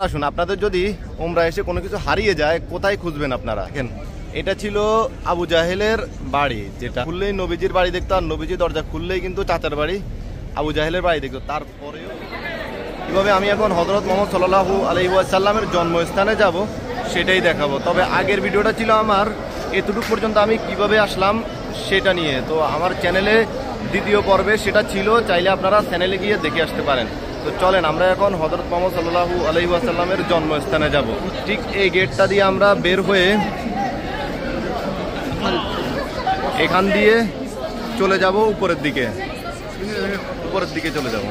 আসুন, আপনাদের যদি উমরা এসে কোনো কিছু হারিয়ে যায় কোথায় খুঁজবেন আপনারা? দেখেন, এটা ছিল আবু জাহেলের বাড়ি, যেটা খুললেই নবীজির বাড়ি দেখতো, আর নবীজির দরজা খুললেই কিন্তু চাচার বাড়ি আবু জাহেলের বাড়ি দেখতো। তারপরেও কিভাবে আমি এখন হযরত মুহাম্মদ সাল্লাল্লাহু আলাইহি ওয়াসাল্লামের জন্মস্থানে যাব সেটাই দেখাবো। তবে আগের ভিডিওটা ছিল আমার এতটুকু পর্যন্ত আমি কিভাবে আসলাম সেটা নিয়ে। তো আমার চ্যানেলে দ্বিতীয় পর্বে সেটা ছিল, চাইলে আপনারা চ্যানেলে গিয়ে দেখে আসতে পারেন। তো চলেন, আমরা এখন হযরত মুহাম্মদ সাল্লাল্লাহু আলাইহি ওয়াসাল্লামের জন্মস্থানে যাব। ঠিক এই গেটটা দিয়ে আমরা বের হয়ে এখান দিয়ে চলে যাব উপরের দিকে চলে যাব।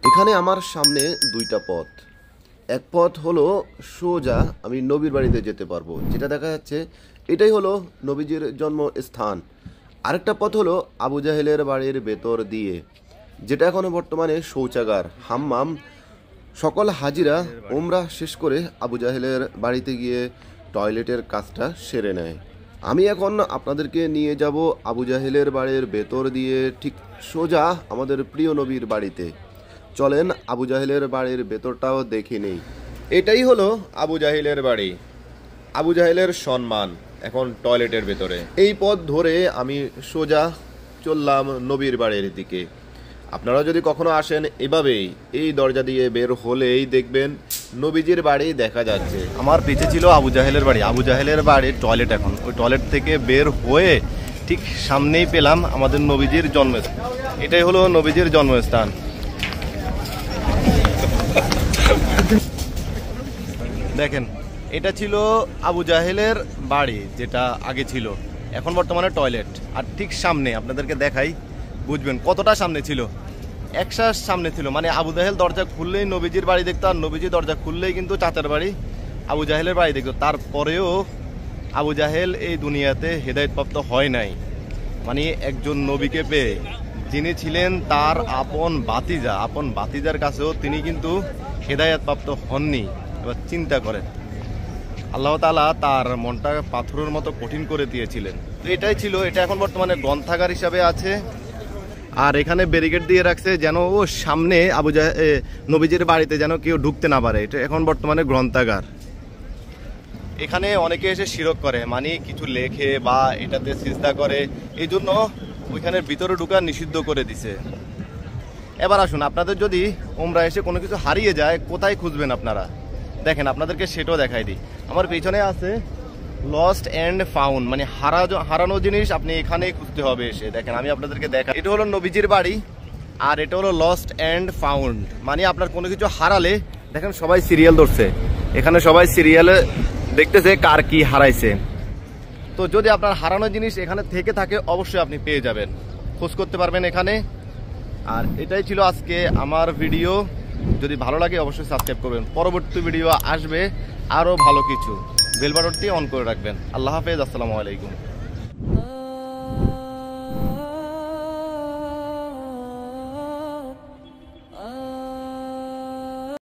এখানে আমার সামনে দুইটা পথ। এক পথ হলো সোজা আমি নবীর বাড়িতে যেতে পারবো, যেটা দেখা যাচ্ছে এটাই হলো নবীজির জন্মস্থান। আরেকটা পথ হলো আবু জাহেলের বাড়ির ভেতর দিয়ে, যেটা এখনো বর্তমানে শৌচাগার, হাম্মাম। সকল হাজিরা উমরা শেষ করে আবু জাহেলের বাড়িতে গিয়ে টয়লেটের কাজটা সেরে নেয়। আমি এখন আপনাদেরকে নিয়ে যাব আবু জাহেলের বাড়ির ভেতর দিয়ে ঠিক সোজা আমাদের প্রিয় নবীর বাড়িতে। চলেন আবু জাহেলের বাড়ির ভেতরটাও দেখে নেই। এটাই হলো আবু জাহেলের বাড়ি, আবু জাহেলের সম্মান এখন টয়লেটের ভেতরে। এই পথ ধরে আমি সোজা চললাম নবীর বাড়ির দিকে। আপনারা যদি কখনো আসেন এভাবেই এই দরজা দিয়ে বের হলেই দেখবেন নবীজির বাড়ি দেখা যাচ্ছে। আমার পিছে ছিল আবু জাহেলের বাড়ি, আবু জাহেলের বাড়ির টয়লেট। এখন ওই টয়লেট থেকে বের হয়ে ঠিক সামনেই পেলাম আমাদের নবীজির জন্মস্থান। এটাই হলো নবীজির জন্মস্থান। দেখেন, এটা ছিল আবু জাহেলের বাড়ি, যেটা আগে ছিল, এখন বর্তমানে টয়লেট। আর ঠিক সামনে আপনাদেরকে দেখাই, বুঝবেন কতটা সামনে ছিল। একসাথে সামনে ছিল, মানে আবু জাহেল দরজা খুললেই নবীজির বাড়ি দেখতো, আর নবীজির দরজা খুললেই কিন্তু চাচার বাড়ি আবু জাহেলের বাড়ি দেখতো। তারপরেও আবু জাহেল এই দুনিয়াতে হেদায়েতপ্রাপ্ত হয় নাই, মানে একজন নবীকে পেয়ে, যিনি ছিলেন তার আপন বাতিজার কাছেও তিনি কিন্তু হেদায়েতপ্রাপ্ত হননি। এবার চিন্তা করেন, আল্লাহ তাআলা তার মনটা পাথরের মতো কঠিন করে দিয়েছিলেন। তো এটাই ছিল, এটা এখন বর্তমানে গ্রন্থাগার হিসাবে আছে। আর এখানে ব্যারিকেড দিয়ে রাখছে যেন ও সামনে নবীজির বাড়িতে যেন কেউ ঢুকতে না পারে। এটা এখন বর্তমানে গ্রন্থাগার। এখানে অনেকে এসে শিরক করে, মানে কিছু লেখে বা এটাতে সিজদা করে, এই জন্য ওইখানের ভিতরে ঢুকা নিষিদ্ধ করে দিছে। এবার আসুন, আপনাদের যদি উমরা এসে কোনো কিছু হারিয়ে যায় কোথায় খুঁজবেন আপনারা? দেখেন, আপনাদেরকে সেটাও দেখাই দিই। আমার পেছনে আছে লস্ট অ্যান্ড ফাউন্ড, মানে হারানো জিনিস আপনি এখানেই খুঁজতে হবে এসে। দেখেন, আমি আপনাদেরকে দেখাই, এটা হলো নবীজির বাড়ি, আর এটা হলো লস্ট অ্যান্ড ফাউন্ড। মানে আপনার কোনো কিছু হারালে, দেখেন সবাই সিরিয়াল ধরছে, এখানে সবাই সিরিয়ালে দেখতেছে কার কি হারাইছে। তো যদি আপনার হারানো জিনিস এখানে থেকে থাকে অবশ্যই আপনি পেয়ে যাবেন, খোঁজ করতে পারবেন এখানে। আর এটাই ছিল আজকে আমার ভিডিও। যদি ভালো লাগে অবশ্যই সাবস্ক্রাইব করবেন, পরবর্তী ভিডিও আসবে আরও ভালো কিছু। বেল বাটনটি অন করে রাখবেন। আল্লাহ হাফেজ, আসসালামু আলাইকুম।